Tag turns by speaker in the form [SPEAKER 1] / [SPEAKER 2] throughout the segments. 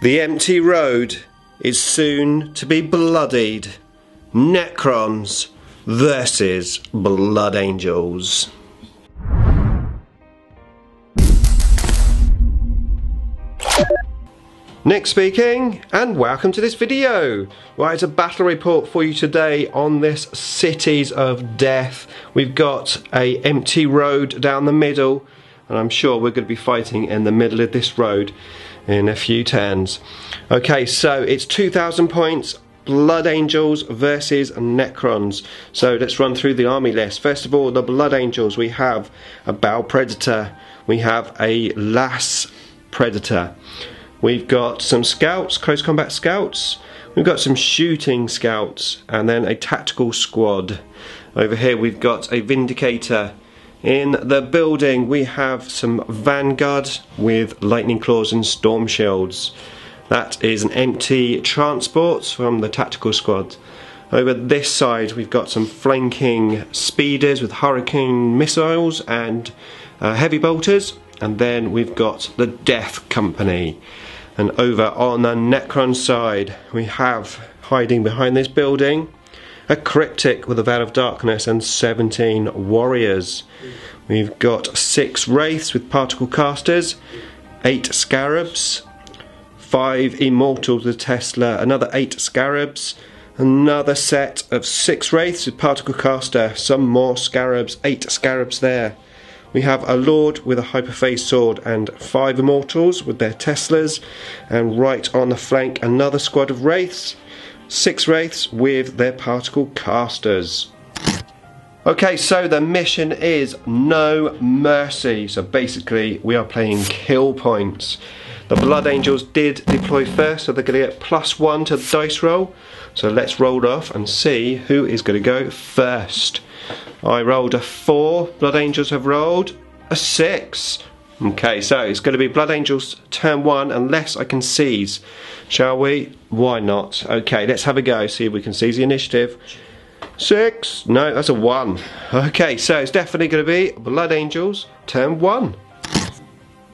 [SPEAKER 1] The empty road is soon to be bloodied. Necrons versus Blood Angels. Nick speaking, and welcome to this video. Right, it's a battle report for you today on this Cities of Death. We've got a empty road down the middle, and I'm sure we're going to be fighting in the middle of this road in a few turns. Okay, so it's 2,000 points, Blood Angels versus Necrons. So let's run through the army list. First of all, the Blood Angels, we have a Battle Predator, we have a Lass Predator, we've got some scouts, close combat scouts, we've got some shooting scouts, and then a tactical squad. Over here we've got a Vindicator. In the building we have some Vanguard with lightning claws and storm shields. That is an empty transport from the tactical squad. Over this side we've got some flanking speeders with hurricane missiles and heavy bolters, and then we've got the Death Company. And over on the Necron side we have, hiding behind this building, a Cryptic with a Veil of Darkness and 17 warriors. We've got 6 Wraiths with particle casters, 8 Scarabs, 5 Immortals with Tesla, another 8 Scarabs, another set of 6 Wraiths with particle caster, some more Scarabs, 8 Scarabs there. We have a Lord with a Hyperphase sword and 5 Immortals with their Teslas, and right on the flank another squad of Wraiths, 6 Wraiths with their particle casters. Okay, so the mission is no mercy. So basically we are playing kill points. The Blood Angels did deploy first, so they're going to get +1 to the dice roll. So let's roll off and see who is going to go first. I rolled a 4, Blood Angels have rolled a 6. Okay, so it's going to be Blood Angels turn 1 unless I can seize. Shall we? Why not? Okay, let's have a go, see if we can seize the initiative. 6, no, that's a 1. Okay, so it's definitely going to be Blood Angels turn 1.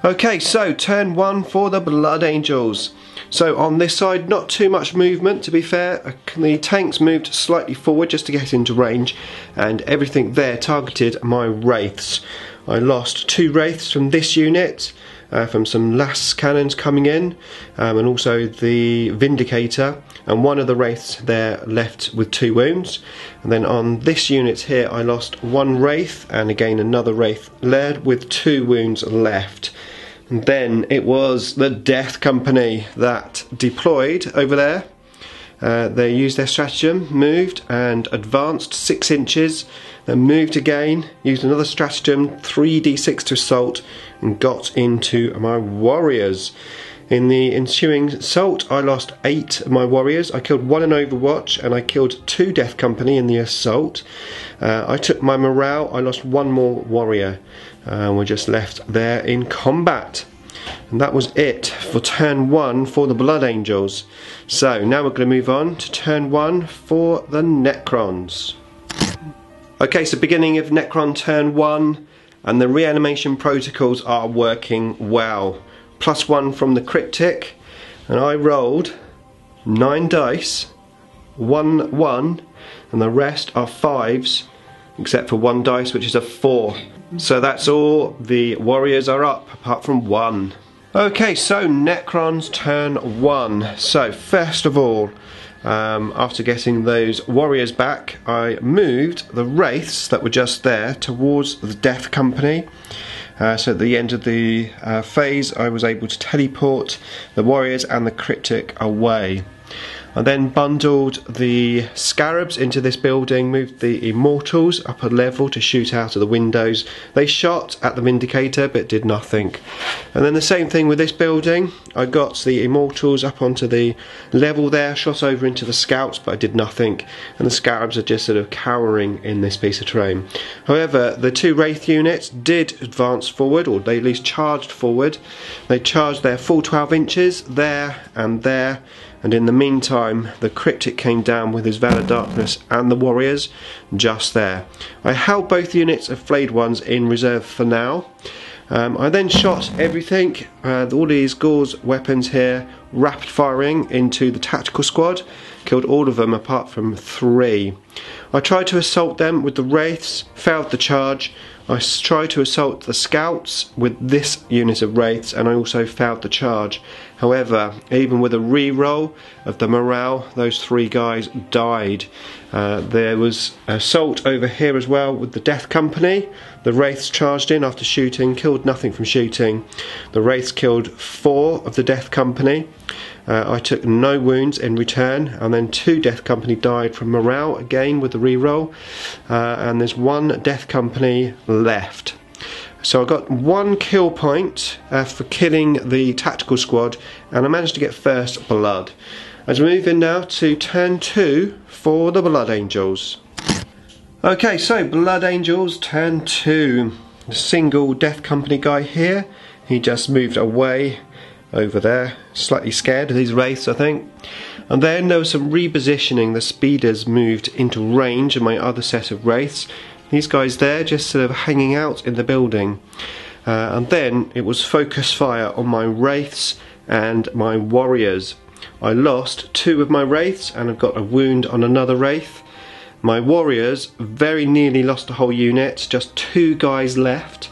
[SPEAKER 1] Okay, so turn 1 for the Blood Angels. So on this side, not too much movement, to be fair. The tanks moved slightly forward just to get into range, and everything there targeted my Wraiths. I lost 2 Wraiths from this unit, from some Lass cannons coming in, and also the Vindicator, and one of the Wraiths there left with 2 wounds. And then on this unit here I lost 1 Wraith, and again another Wraith led with 2 wounds left. And then it was the Death Company that deployed over there. They used their stratagem, moved and advanced 6 inches, then moved again, used another stratagem, 3d6 to assault, and got into my warriors. In the ensuing assault I lost 8 of my warriors. I killed 1 in Overwatch, and I killed 2 Death Company in the assault. I took my morale, I lost 1 more warrior. We're just left there in combat. And that was it for turn 1 for the Blood Angels. So now we're going to move on to turn 1 for the Necrons. Okay, so beginning of Necron turn 1, and the reanimation protocols are working well. +1 from the Cryptic, and I rolled 9 dice, 1 1, and the rest are 5s, except for 1 dice which is a 4. So that's all, the warriors are up apart from 1. Okay, so Necrons turn 1. So first of all, after getting those warriors back, I moved the Wraiths that were just there towards the Death Company. So at the end of the phase I was able to teleport the warriors and the Cryptic away. I then bundled the Scarabs into this building, moved the Immortals up a level to shoot out of the windows. They shot at the Vindicator but did nothing. And then the same thing with this building. I got the Immortals up onto the level there, shot over into the Scouts, but I did nothing. And the Scarabs are just sort of cowering in this piece of terrain. However, the 2 Wraith units did advance forward, or they at least charged forward. They charged their full 12 inches there and there. And in the meantime, the Cryptic came down with his Veil of Darkness and the warriors just there. I held both units of flayed ones in reserve for now, I then shot everything, all these Gauls weapons here, rapid firing into the tactical squad, killed all of them apart from 3. I tried to assault them with the wraiths, failed the charge. I tried to assault the scouts with this unit of wraiths, and I also failed the charge. However, even with a re-roll of the morale, those 3 guys died. There was assault over here as well with the Death Company. The wraiths charged in after shooting, killed nothing from shooting. The wraiths killed 4 of the Death Company. I took no wounds in return, and then 2 Death Company died from morale again with the re-roll, and there's 1 Death Company left. So I got 1 kill point for killing the tactical squad, and I managed to get first blood. As we move in now to turn 2 for the Blood Angels. Okay, so Blood Angels turn 2. The single Death Company guy here, he just moved away over there, slightly scared of these wraiths I think. And then there was some repositioning. The speeders moved into range of my other set of wraiths. These guys there just sort of hanging out in the building. And then it was focus fire on my wraiths and my warriors. I lost 2 of my wraiths and I've got a wound on another wraith. My warriors very nearly lost a whole unit, just 2 guys left.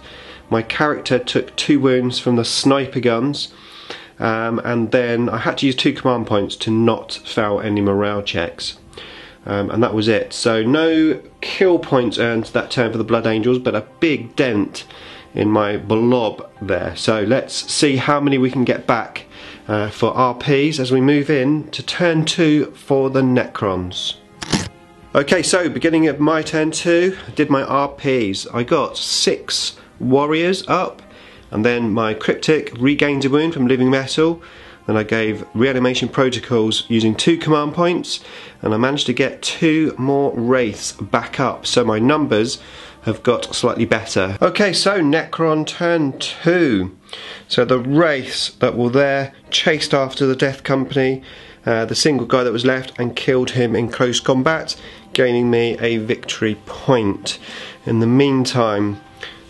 [SPEAKER 1] My character took 2 wounds from the sniper guns. And then I had to use 2 command points to not fail any morale checks, and that was it. So no kill points earned that turn for the Blood Angels, but a big dent in my blob there. So let's see how many we can get back for RPs as we move in to turn 2 for the Necrons. Okay, so beginning of my turn 2, I did my RPs. I got 6 warriors up, and then my cryptic regained a wound from living metal. Then I gave reanimation protocols using 2 command points, and I managed to get 2 more wraiths back up, so my numbers have got slightly better. Okay, so Necron turn 2. So the wraiths that were there chased after the Death Company, the single guy that was left, and killed him in close combat, gaining me a victory point. In the meantime,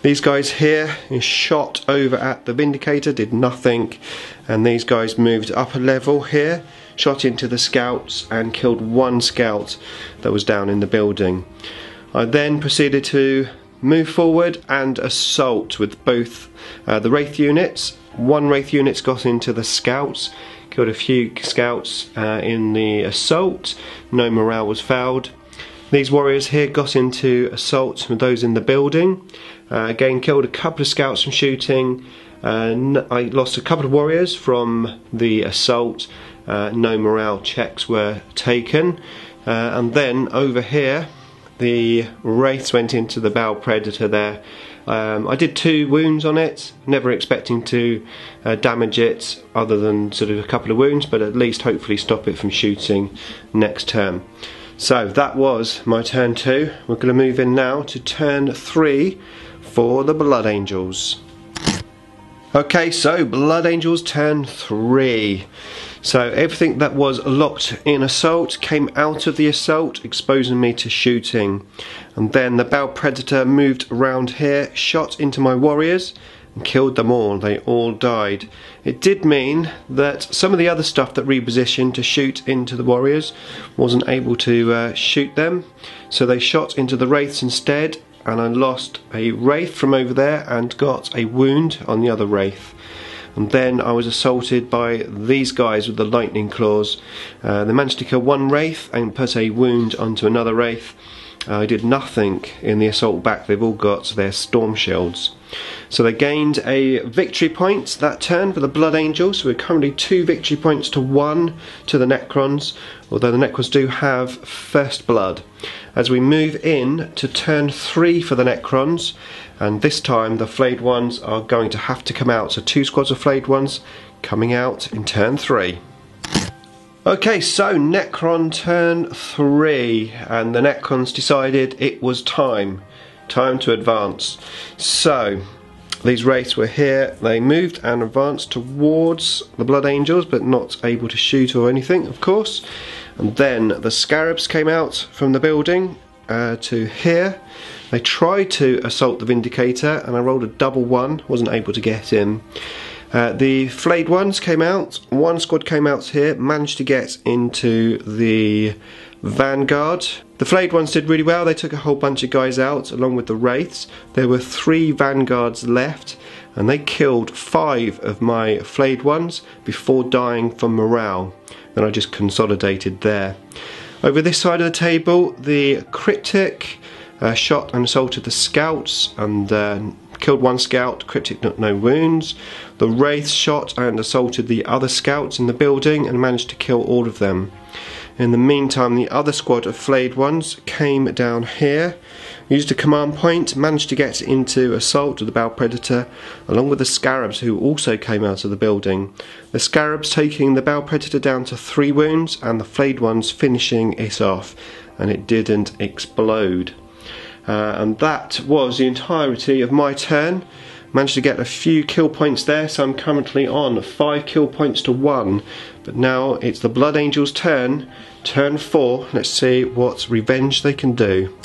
[SPEAKER 1] these guys here is shot over at the Vindicator, did nothing, and these guys moved up a level here, shot into the scouts and killed 1 scout that was down in the building. I then proceeded to move forward and assault with both the Wraith units. 1 Wraith unit got into the scouts, killed a few scouts in the assault, no morale was fouled. These warriors here got into assault with those in the building. Again, killed a couple of scouts from shooting. I lost a couple of warriors from the assault. No morale checks were taken. And then over here, the wraiths went into the Battle Predator there. I did 2 wounds on it, never expecting to damage it other than sort of a couple of wounds, but at least hopefully stop it from shooting next turn. So that was my turn 2. We're going to move in now to turn 3 for the Blood Angels. Okay, so Blood Angels turn 3. So everything that was locked in assault came out of the assault, exposing me to shooting. And then the Battle Predator moved around here, shot into my warriors, and killed them all. They all died. It did mean that some of the other stuff that repositioned to shoot into the warriors wasn't able to shoot them, so they shot into the wraiths instead, and I lost a wraith from over there and got a wound on the other wraith. And then I was assaulted by these guys with the lightning claws. They managed to kill 1 wraith and put a wound onto another wraith. I did nothing in the assault back. They've all got their storm shields. So they gained a victory point that turn for the Blood Angels. So we're currently 2 victory points to 1 to the Necrons, although the Necrons do have first blood. As we move in to turn 3 for the Necrons, and this time the flayed ones are going to have to come out. So 2 squads of flayed ones coming out in turn 3. Okay, so Necron turn 3, and the Necrons decided it was time to advance. So these wraiths were here, they moved and advanced towards the Blood Angels, but not able to shoot or anything, of course. And then the Scarabs came out from the building, to here. They tried to assault the Vindicator and I rolled a double 1, wasn't able to get him. The flayed ones came out, one squad came out here, managed to get into the Vanguard. The flayed ones did really well, they took a whole bunch of guys out along with the Wraiths. There were 3 Vanguards left and they killed 5 of my flayed ones before dying from morale. Then I just consolidated there. Over this side of the table, the Cryptic shot and assaulted the scouts and killed 1 scout, Cryptic took no wounds. The Wraith shot and assaulted the other scouts in the building and managed to kill all of them. In the meantime, the other squad of flayed ones came down here, used a command point, managed to get into assault with the Battle Predator, along with the Scarabs who also came out of the building. The Scarabs taking the Battle Predator down to 3 wounds and the flayed ones finishing it off, and it didn't explode. And that was the entirety of my turn. Managed to get a few kill points there, so I'm currently on 5 kill points to 1. But now it's the Blood Angels' turn, turn 4. Let's see what revenge they can do.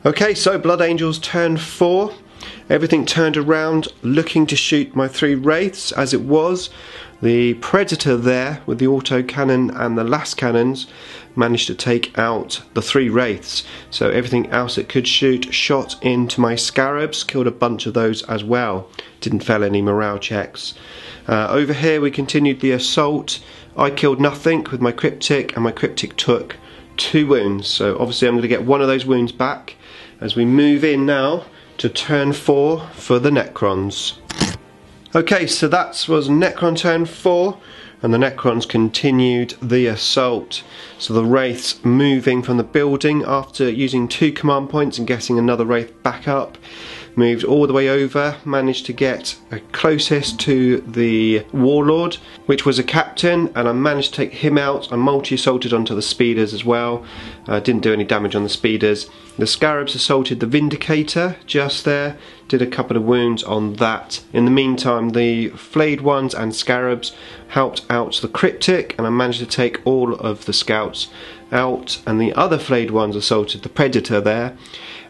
[SPEAKER 1] Okay, so Blood Angels turn 4. Everything turned around, looking to shoot my 3 Wraiths as it was. The Predator there, with the autocannon and the last cannons, managed to take out the 3 Wraiths. So everything else it could shoot shot into my Scarabs, killed a bunch of those as well. Didn't fail any morale checks. Over here we continued the assault. I killed nothing with my Cryptic, and my Cryptic took 2 wounds. So obviously I'm going to get 1 of those wounds back as we move in now to turn 4 for the Necrons. Okay, so that was Necron turn 4, and the Necrons continued the assault. So the Wraiths moving from the building after using 2 command points and getting another Wraith back up. Moved all the way over, managed to get closest to the Warlord, which was a captain, and I managed to take him out. I multi-assaulted onto the speeders as well. Didn't do any damage on the speeders. The Scarabs assaulted the Vindicator just there, did a couple of wounds on that. In the meantime, the flayed ones and Scarabs helped out the Cryptic, and I managed to take all of the scouts out, and the other flayed ones assaulted the Predator there,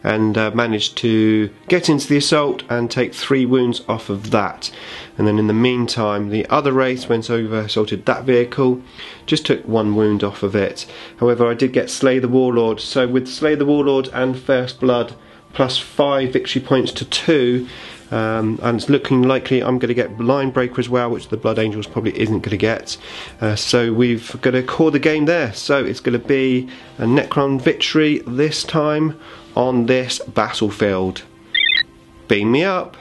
[SPEAKER 1] and managed to get into the assault and take 3 wounds off of that. And then in the meantime, the other Wraith went over, assaulted that vehicle, just took 1 wound off of it. However, I did get Slay the Warlord, so with Slay the Warlord and First Blood plus 5 victory points to 2, and it's looking likely I'm going to get Line Breaker as well, which the Blood Angels probably isn't going to get. So we've got to call the game there. So it's going to be a Necron victory this time on this battlefield. Beam me up.